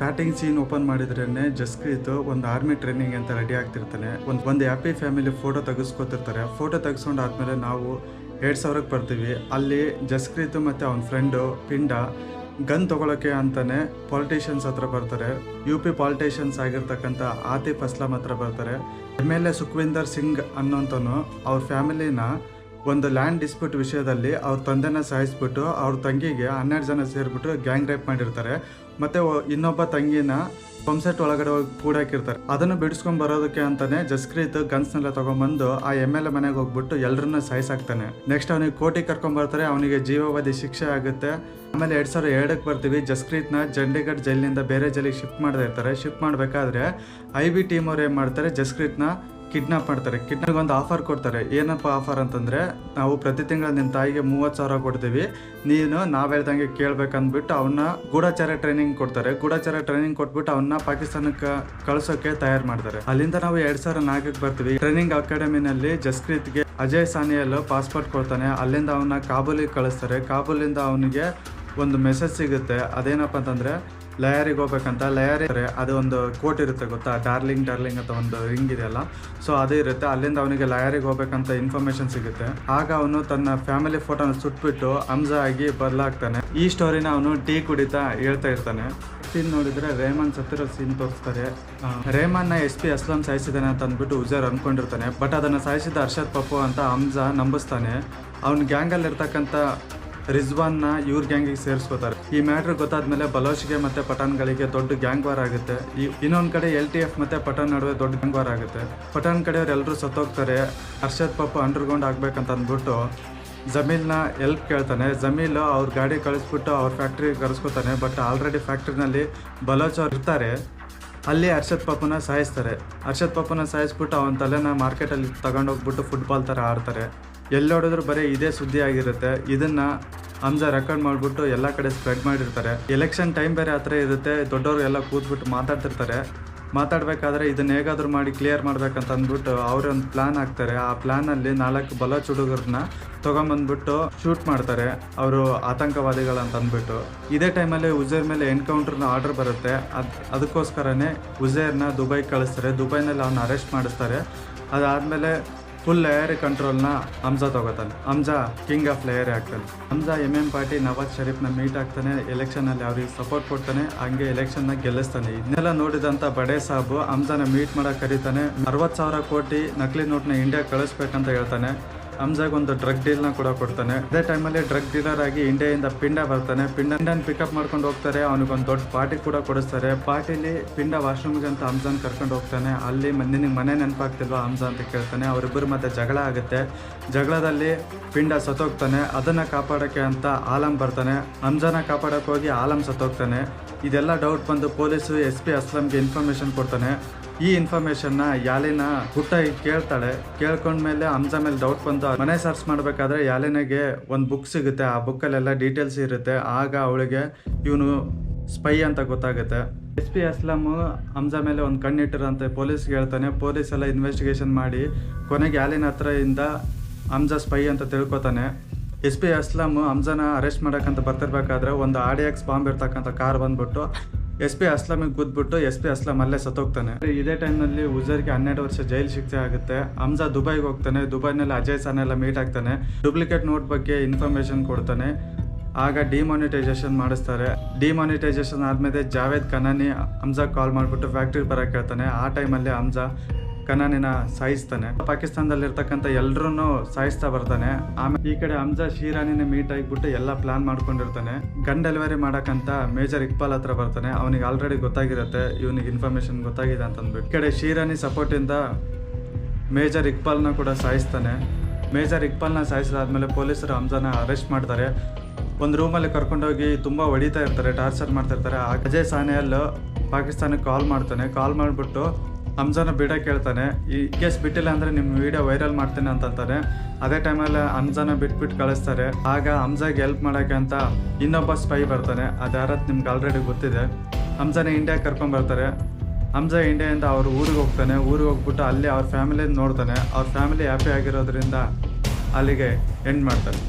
Starting scene open ಮಾಡಿದ್ರೇನೆ Jasprit ಒಂದು army training ಅಂತ ready ಆಗ್ತಿರ್ತಾನೆ. ಒಂದು ಹ್ಯಾಪಿ ಫ್ಯಾಮಿಲಿ ಫೋಟೋ ತೆಗೆಸ್ಕೊತಿರ್ತಾರೆ. ಫೋಟೋ ತೆಗೆಸ್ಕೊಂಡಾದ್ಮೇಲೆ ನಾವು 2000ಕ್ಕೆ ಬರ್ತೀವಿ. ಅಲ್ಲಿ ಜಸ್ಪ್ರೀತ್ ಮತ್ತು ಅವನ ಫ್ರೆಂಡು ಪಿಂಡ ಗನ್ ತೊಗೊಳಕ್ಕೆ ಅಂತಾನೆ ಪಾಲಿಟಿಷಿಯನ್ಸ್ ಹತ್ರ ಬರ್ತಾರೆ. UP ಪಾಲಿಟಿಷಿಯನ್ಸ್ ಆಗಿರ್ತಕ್ಕಂಥ ಆತಿಫ್ ಅಸ್ಲಾಂ ಹತ್ರ ಬರ್ತಾರೆ. MLA ಸುಖ್ವಿಂದರ್ ಸಿಂಗ್ ಅನ್ನೋಂಥನು ಅವ್ರ ಫ್ಯಾಮಿಲಿನ ಒಂದು ಲ್ಯಾಂಡ್ ಡಿಸ್ಪ್ಯೂಟ್ ವಿಷಯದಲ್ಲಿ ಅವ್ರ ತಂದೆನ ಸಾಯಿಸ್ಬಿಟ್ಟು ಅವ್ರ ತಂಗಿಗೆ 12 ಜನ ಸೇರಿಬಿಟ್ಟು ಗ್ಯಾಂಗ್ ರೇಪ್ ಮಾಡಿರ್ತಾರೆ. ಮತ್ತು ಇನ್ನೊಬ್ಬ ತಂಗಿನ ಪಂಪ್ಸೆಟ್ ಒಳಗಡೆ ಹೋಗಿ ಕೂಡಾಕಿರ್ತಾರೆ. ಅದನ್ನು ಬಿಡಿಸ್ಕೊಂಡ್ ಬರೋದಕ್ಕೆ ಅಂತಾನೆ ಜಸ್ಪ್ರೀತ್ ಗನ್ಸ್ನೆಲ್ಲ ತಗೊಂಡ್ಬಂದು ಆ MLA ಮನೆಗೆ ಹೋಗ್ಬಿಟ್ಟು ಎಲ್ಲರನ್ನ ಸಾಯಿಸಾಕ್ತಾನೆ. ನೆಕ್ಸ್ಟ್ ಅವನಿಗೆ ಕೋರ್ಟಿಗೆ ಕರ್ಕೊಂಡ್ಬರ್ತಾರೆ. ಅವನಿಗೆ ಜೀವಾವಧಿ ಶಿಕ್ಷೆ ಆಗುತ್ತೆ. ಆಮೇಲೆ 2002ಕ್ಕೆ ಬರ್ತೀವಿ. ಜಸ್ಪ್ರೀತ್ನ ಚಂಡೀಗಢ ಜೈಲಿನಿಂದ ಬೇರೆ ಜೈಲಿಗೆ ಶಿಫ್ಟ್ ಮಾಡ್ತಾ ಇರ್ತಾರೆ. ಶಿಫ್ಟ್ ಮಾಡಬೇಕಾದ್ರೆ IB ಟೀಮ್ ಅವ್ರು ಏನು ಮಾಡ್ತಾರೆ, ಜಸ್ಪ್ರೀತ್ನ ಕಿಡ್ನಾಪ್ ಮಾಡ್ತಾರೆ. ಕಿಡ್ನಾಪ್ ಒಂದು ಆಫರ್ ಕೊಡ್ತಾರೆ. ಏನಪ್ಪ ಆಫರ್ ಅಂತಂದರೆ, ನಾವು ಪ್ರತಿ ತಿಂಗಳು ನಿನ್ನ ತಾಯಿಗೆ 30,000 ಕೊಡ್ತೀವಿ, ನೀನು ನಾವು ಹೇಳ್ದಂಗೆ ಕೇಳ್ಬೇಕಂದ್ಬಿಟ್ಟು ಅವನ್ನ ಗೂಢಚಾರ ಟ್ರೈನಿಂಗ್ ಕೊಡ್ತಾರೆ. ಗೂಢಚಾರ ಟ್ರೈನಿಂಗ್ ಕೊಟ್ಬಿಟ್ಟು ಅವನ್ನ ಪಾಕಿಸ್ತಾನಕ್ಕೆ ಕಳ್ಸೋಕೆ ತಯಾರು ಮಾಡ್ತಾರೆ. ಅಲ್ಲಿಂದ ನಾವು 2004ಕ್ಕೆ ಬರ್ತೀವಿ. ಟ್ರೈನಿಂಗ್ ಅಕಾಡೆಮಿನಲ್ಲಿ ಜಸ್ಪ್ರೀತ್ಗೆ ಅಜಯ್ ಸಾನಿಯಲ್ ಪಾಸ್ಪೋರ್ಟ್ ಕೊಡ್ತಾನೆ. ಅಲ್ಲಿಂದ ಅವನ್ನ ಕಾಬೂಲಿಗೆ ಕಳಿಸ್ತಾರೆ. ಕಾಬೂಲಿಂದ ಅವನಿಗೆ ಒಂದು ಮೆಸೇಜ್ ಸಿಗುತ್ತೆ. ಅದೇನಪ್ಪ ಅಂತಂದರೆ, ಲಯಾರಿಗೆ ಹೋಗ್ಬೇಕಂತ. ಲಯಾರಿ ಅದು ಒಂದು ಕೋಟ್ ಇರುತ್ತೆ ಗೊತ್ತಾ, ಡಾರ್ಲಿಂಗ್ ಅಂತ ಒಂದು ರಿಂಗ್ ಇದೆಯಲ್ಲ, ಸೊ ಅದೇ ಇರುತ್ತೆ. ಅಲ್ಲಿಂದ ಅವನಿಗೆ ಲಯಾರಿಗೆ ಹೋಗ್ಬೇಕಂತ ಇನ್ಫಾರ್ಮೇಶನ್ ಸಿಗುತ್ತೆ. ಆಗ ಅವನು ತನ್ನ ಫ್ಯಾಮಿಲಿ ಫೋಟೋನ ಸುಟ್ಬಿಟ್ಟು ಹಮ್ಜಾ ಆಗಿ ಬದಲಾಗ್ತಾನೆ. ಈ ಸ್ಟೋರಿನ ಅವನು ಟೀ ಕುಡಿತಾ ಹೇಳ್ತಾ ಇರ್ತಾನೆ. ಸೀನ್ ನೋಡಿದ್ರೆ ರೇಮನ್ ಸತ್ತಿರೋ ಸೀನ್ ತೋರಿಸ್ತಾರೆ. ರೇಮನ್ನ SP ಅಸ್ಲಾಂ ಸಾಯಿಸಿದಾನೆ ಅಂತ ಅಂದ್ಬಿಟ್ಟು ಉಜೇರ್ ಅನ್ಕೊಂಡಿರ್ತಾನೆ. ಬಟ್ ಅದನ್ನು ಸಾಯಿಸಿದ ಅರ್ಷದ್ ಪಪ್ಪು ಅಂತ ಹಮ್ಜಾ ನಂಬಿಸ್ತಾನೆ. ಅವನ ಗ್ಯಾಂಗಲ್ಲಿ ಇರ್ತಕ್ಕಂಥ ರಿಜ್ವಾನ್ನ ಇವ್ರ ಗ್ಯಾಂಗಿಗೆ ಸೇರಿಸ್ಕೋತಾರೆ. ಈ ಮ್ಯಾಟ್ರ್ ಗೊತ್ತಾದ್ಮೇಲೆ ಬಲೋಚ್ಗೆ ಮತ್ತೆ ಪಠಾಣ್ಗಳಿಗೆ ದೊಡ್ಡ ಗ್ಯಾಂಗ್ ವಾರ್ ಆಗುತ್ತೆ. ಇನ್ನೊಂದ್ ಕಡೆ LTF ಮತ್ತೆ ಪಠಾಣ್ ನಡುವೆ ದೊಡ್ಡ ಗ್ಯಾಂಗ್ ವಾರ್ ಆಗುತ್ತೆ. ಪಠಾಣ್ ಕಡೆಯವ್ರು ಎಲ್ಲರೂ ಸತ್ತೋಗ್ತಾರೆ. ಅರ್ಷದ್ ಪಪ್ಪು ಅಂಡರ್ಗ್ರೌಂಡ್ ಆಗ್ಬೇಕಂತ ಅಂದ್ಬಿಟ್ಟು ಜಮೀಲ್ನ ಹೆಲ್ಪ್ ಕೇಳ್ತಾನೆ. ಜಮೀಲ್ ಅವ್ರ ಗಾಡಿ ಕಳಿಸ್ಬಿಟ್ಟು ಅವ್ರ ಫ್ಯಾಕ್ಟ್ರಿಗೆ ಕರೆಸ್ಕೊತಾನೆ. ಬಟ್ ಆಲ್ರೆಡಿ ಫ್ಯಾಕ್ಟ್ರಿನಲ್ಲಿ ಬಲೋಚ್ ಅವ್ರು ಇರ್ತಾರೆ. ಅಲ್ಲಿ ಅರ್ಷದ್ ಪಪ್ಪನ ಸಾಯಿಸ್ತಾರೆ. ಅರ್ಷದ್ ಪಪ್ಪನ ಸಾಯಿಸ್ಬಿಟ್ಟು ಅವನ ತಲೆನ ಮಾರ್ಕೆಟಲ್ಲಿ ತಗೊಂಡೋಗ್ಬಿಟ್ಟು ಫುಟ್ಬಾಲ್ ಥರ ಆಡ್ತಾರೆ. ಎಲ್ಲಿ ನೋಡಿದ್ರು ಬರೀ ಇದೇ ಸುದ್ದಿ ಆಗಿರುತ್ತೆ. ಇದನ್ನ ಹಮ್ಜಾ ರೆಕಾರ್ಡ್ ಮಾಡಿಬಿಟ್ಟು ಎಲ್ಲ ಕಡೆ ಸ್ಪ್ರೆಡ್ ಮಾಡಿರ್ತಾರೆ. ಎಲೆಕ್ಷನ್ ಟೈಮ್ ಬೇರೆ ಹತ್ರ ಇರುತ್ತೆ. ದೊಡ್ಡವರು ಎಲ್ಲ ಕೂತ್ಬಿಟ್ಟು ಮಾತಾಡ್ತಿರ್ತಾರೆ. ಮಾತಾಡಬೇಕಾದ್ರೆ ಇದನ್ನ ಹೇಗಾದರೂ ಮಾಡಿ ಕ್ಲಿಯರ್ ಮಾಡ್ಬೇಕಂತ ಅಂದ್ಬಿಟ್ಟು ಅವರೊಂದು ಪ್ಲಾನ್ ಹಾಕ್ತಾರೆ. ಆ ಪ್ಲಾನಲ್ಲಿ 4 ಬಲೋಚ್ ಹುಡುಗರನ್ನ ತೊಗೊಂಬಂದ್ಬಿಟ್ಟು ಶೂಟ್ ಮಾಡ್ತಾರೆ, ಅವರು ಆತಂಕವಾದಿಗಳಂತ ಅಂದ್ಬಿಟ್ಟು. ಇದೇ ಟೈಮಲ್ಲಿ ಉಜೇರ್ ಮೇಲೆ ಎನ್ಕೌಂಟರ್ನ ಆರ್ಡರ್ ಬರುತ್ತೆ. ಅದಕ್ಕೋಸ್ಕರನೇ ಉಜೇರ್ನ ದುಬೈಗೆ ಕಳಿಸ್ತಾರೆ. ದುಬೈನಲ್ಲಿ ಅವನ್ನ ಅರೆಸ್ಟ್ ಮಾಡಿಸ್ತಾರೆ. ಅದಾದಮೇಲೆ ಫುಲ್ ಲಯಾರಿ ಕಂಟ್ರೋಲ್ನ ಹಮ್ಜಾ ತಗೋತಾನೆ. ಹಮ್ಜಾ ಕಿಂಗ್ ಆಫ್ ಲಯಾರಿ ಆಗ್ತಾನೆ. Hamza MM party Nawaz ಶರೀಫ್ನ meet ಆಗ್ತಾನೆ. ಎಲೆಕ್ಷನಲ್ಲಿ ಅವ್ರಿಗೆ ಸಪೋರ್ಟ್ ಕೊಡ್ತಾನೆ. ಹಂಗೆ ಎಲೆಕ್ಷನ್ನ ಗೆಲ್ಲಿಸ್ತಾನೆ. ಇದನ್ನೆಲ್ಲ ನೋಡಿದಂಥ ಬಡೇ ಸಾಬು ಹಮ್ಜಾನ ಮೀಟ್ ಮಾಡಕ್ಕೆ ಕರೀತಾನೆ. 60,000 ಕೋಟಿ ನಕಲಿ ನೋಟ್ನ ಇಂಡಿಯಾ ಕಳಿಸ್ಬೇಕಂತ ಹೇಳ್ತಾನೆ. ಹಮ್ಜಾಗ್ ಒಂದು ಡ್ರಗ್ ಡೀಲ್ನ ಕೂಡ ಕೊಡ್ತಾನೆ. ಅದೇ ಟೈಮಲ್ಲಿ ಡ್ರಗ್ ಡೀಲರ್ ಆಗಿ ಇಂಡಿಯಾದಿಂದ ಪಿಂಡ ಬರ್ತಾನೆ. ಪಿಂಡನ ಪಿಕಪ್ ಮಾಡ್ಕೊಂಡು ಹೋಗ್ತಾರೆ. ಅವನಿಗೊಂದು ದೊಡ್ಡ ಪಾರ್ಟಿ ಕೂಡ ಕೊಡಿಸ್ತಾರೆ. ಪಾರ್ಟಿಲಿ ಪಿಂಡ ವಾಶ್ರೂಮ್ಗೆ ಅಂತ ಹಮ್ಜಾನ್ ಕರ್ಕೊಂಡು ಹೋಗ್ತಾನೆ. ಅಲ್ಲಿ ನಿನಗೆ ಮನೆ ನೆನಪಾಗ್ತಿಲ್ವಾ ಹಮ್ಜಾ ಅಂತ ಕೇಳ್ತಾನೆ. ಅವರಿಬ್ಬರು ಮತ್ತೆ ಜಗಳ ಆಗುತ್ತೆ. ಜಗಳದಲ್ಲಿ ಪಿಂಡ ಸತ್ತೋಗ್ತಾನೆ. ಅದನ್ನು ಕಾಪಾಡೋಕ್ಕೆ ಅಂತ ಆಲಂ ಬರ್ತಾನೆ. ಹಮ್ಜಾನ ಕಾಪಾಡೋಕೆ ಹೋಗಿ ಆಲಂ ಸತ್ತೋಗ್ತಾನೆ. ಇದೆಲ್ಲ ಡೌಟ್ ಬಂದು ಪೊಲೀಸು SP ಅಸ್ಲಾಂಗೆ ಇನ್ಫಾರ್ಮೇಷನ್ ಕೊಡ್ತಾನೆ. ಈ ಇನ್ಫಾರ್ಮೇಷನ್ನ ಯಾಲಿನ ಹುಟ್ಟ ಕೇಳ್ತಾಳೆ. ಕೇಳ್ಕೊಂಡ್ಮೇಲೆ ಹಮ್ಜಾ ಮೇಲೆ ಡೌಟ್ ಬಂದು ಮನೆ ಸರ್ಚ್ ಮಾಡಬೇಕಾದ್ರೆ ಯಾಲಿನಾಗೆ ಒಂದು ಬುಕ್ ಸಿಗುತ್ತೆ. ಆ ಬುಕ್ಕಲ್ಲೆಲ್ಲ ಡೀಟೇಲ್ಸ್ ಇರುತ್ತೆ. ಆಗ ಅವಳಿಗೆ ಇವನು ಸ್ಪೈ ಅಂತ ಗೊತ್ತಾಗುತ್ತೆ. SP ಅಸ್ಲಾಂ ಹಮ್ಜಾ ಮೇಲೆ ಒಂದು ಕಣ್ಣಿಟ್ಟಿರಂತೆ ಪೊಲೀಸ್ಗೆ ಹೇಳ್ತಾನೆ. ಪೊಲೀಸ್ ಎಲ್ಲ ಇನ್ವೆಸ್ಟಿಗೇಷನ್ ಮಾಡಿ ಕೊನೆಗೆ ಯಾಲಿನ ಹತ್ರ ಇಂದ ಹಮ್ಜಾ ಸ್ಪೈ ಅಂತ ತಿಳ್ಕೊತಾನೆ. SP ಅಸ್ಲಾಂ ಹಮ್ಜಾನ ಅರೆಸ್ಟ್ ಮಾಡೋಕ್ಕಂತ ಬರ್ತಿರ್ಬೇಕಾದ್ರೆ ಒಂದು RDX ಬಾಂಬ್ ಇರ್ತಕ್ಕಂಥ ಕಾರ್ ಬಂದ್ಬಿಟ್ಟು SP ಅಸ್ಲಾಮಿಗೆ ಗುದ್ಬಿಟ್ಟು SP ಅಸ್ಲಾಂ ಅಲ್ಲೇ ಸತ್ತೋಗ್ತಾನೆ. ಇದೇ ಟೈಮ್ನಲ್ಲಿ ಉಜೇರ್ಗೆ 12 ವರ್ಷ ಜೈಲು ಶಿಕ್ಷೆ ಆಗುತ್ತೆ. ಹಮ್ಜಾ ದುಬೈಗೆ ಹೋಗ್ತಾನೆ. ದುಬೈನಲ್ಲಿ ಅಜಯ್ ಸಾನೆಲ್ಲ ಮೀಟ್ ಆಗ್ತಾನೆ. ಡೂಪ್ಲಿಕೇಟ್ ನೋಟ್ ಬಗ್ಗೆ ಇನ್ಫಾರ್ಮೇಷನ್ ಕೊಡ್ತಾನೆ. ಆಗ ಡಿಮಾನಿಟೈಸೇಷನ್ ಮಾಡಿಸ್ತಾರೆ. ಡಿಮಾನಿಟೈಸೇಷನ್ ಆದಮೇಲೆ ಜಾವೇದ್ ಕನಾನಿ ಹಮ್ಜಾ ಕಾಲ್ ಮಾಡಿಬಿಟ್ಟು ಫ್ಯಾಕ್ಟ್ರಿಗೆ ಬರೋಕ್ಕೆ ಹೇಳ್ತಾನೆ. ಆ ಟೈಮಲ್ಲಿ ಹಮ್ಜಾ ಕನಾನಿನ ಸಾಯಿಸ್ತಾನೆ. ಪಾಕಿಸ್ತಾನದಲ್ಲಿರ್ತಕ್ಕಂಥ ಎಲ್ಲರೂ ಸಾಯಿಸ್ತಾ ಬರ್ತಾನೆ. ಆಮೇಲೆ ಈ ಕಡೆ ಹಮ್ಜಾ ಶೀರಾನಿನ ಮೀಟ್ ಆಗಿಬಿಟ್ಟು ಎಲ್ಲ ಪ್ಲಾನ್ ಮಾಡ್ಕೊಂಡಿರ್ತಾನೆ. ಗನ್ ಡೆಲಿವರಿ ಮಾಡೋಕ್ಕಂತ ಮೇಜರ್ ಇಕ್ಬಾಲ್ ಹತ್ರ ಬರ್ತಾನೆ. ಅವನಿಗೆ ಆಲ್ರೆಡಿ ಗೊತ್ತಾಗಿರುತ್ತೆ ಇವನಿಗೆ ಇನ್ಫಾರ್ಮೇಷನ್ ಗೊತ್ತಾಗಿದೆ ಅಂತಂದ್ಬಿಟ್ಟು. ಈ ಕಡೆ ಶೀರಾನಿ ಸಪೋರ್ಟಿಂದ ಮೇಜರ್ ಇಕ್ಬಾಲ್ನ ಕೂಡ ಸಾಯಿಸ್ತಾನೆ. ಮೇಜರ್ ಇಕ್ಬಾಲ್ನ ಸಾಯಿಸಿದಾದ್ಮೇಲೆ ಪೊಲೀಸರು ಹಮ್ಜಾನ ಅರೆಸ್ಟ್ ಮಾಡ್ತಾರೆ. ಒಂದು ರೂಮಲ್ಲಿ ಕರ್ಕೊಂಡೋಗಿ ತುಂಬ ಹೊಡಿತಾ ಇರ್ತಾರೆ, ಟಾರ್ಚರ್ ಮಾಡ್ತಾ ಇರ್ತಾರೆ. ಅಜಯ್ ಸಾನಿಯಲ್ ಪಾಕಿಸ್ತಾನಕ್ಕೆ ಕಾಲ್ ಮಾಡ್ತಾನೆ. ಕಾಲ್ ಮಾಡಿಬಿಟ್ಟು ಹಮ್ಜಾನ ಬಿಡಕ್ಕೆ ಹೇಳ್ತಾನೆ. ಈ ಕೇಸ್ ಬಿಟ್ಟಿಲ್ಲ ಅಂದರೆ ನಿಮ್ಮ ವಿಡಿಯೋ ವೈರಲ್ ಮಾಡ್ತೇನೆ ಅಂತಂತಾನೆ. ಅದೇ ಟೈಮಲ್ಲಿ ಹಮ್ಜಾನ ಬಿಟ್ಬಿಟ್ಟು ಕಳಿಸ್ತಾರೆ. ಆಗ ಹಮ್ಜಾಗೆ ಹೆಲ್ಪ್ ಮಾಡೋಕ್ಕೆ ಅಂತ ಇನ್ನೊಬ್ಬ ಸ್ಪೈ ಬರ್ತಾನೆ. ಅದು ಯಾರತ್ತು ನಿಮ್ಗೆ ಆಲ್ರೆಡಿ ಗೊತ್ತಿದೆ. ಹಮ್ಜಾನ ಇಂಡಿಯಾಗೆ ಕರ್ಕೊಂಡ್ಬರ್ತಾರೆ. ಹಮ್ಜಾ ಇಂಡಿಯಾದಿಂದ ಅವ್ರ ಊರಿಗೆ ಹೋಗ್ತಾನೆ. ಊರಿಗೆ ಹೋಗ್ಬಿಟ್ಟು ಅಲ್ಲಿ ಅವ್ರ ಫ್ಯಾಮಿಲಿನ ನೋಡ್ತಾನೆ. ಅವ್ರ ಫ್ಯಾಮಿಲಿ ಹ್ಯಾಪಿ ಆಗಿರೋದ್ರಿಂದ ಅಲ್ಲಿಗೆ ಎಂಡ್ ಮಾಡ್ತಾರೆ.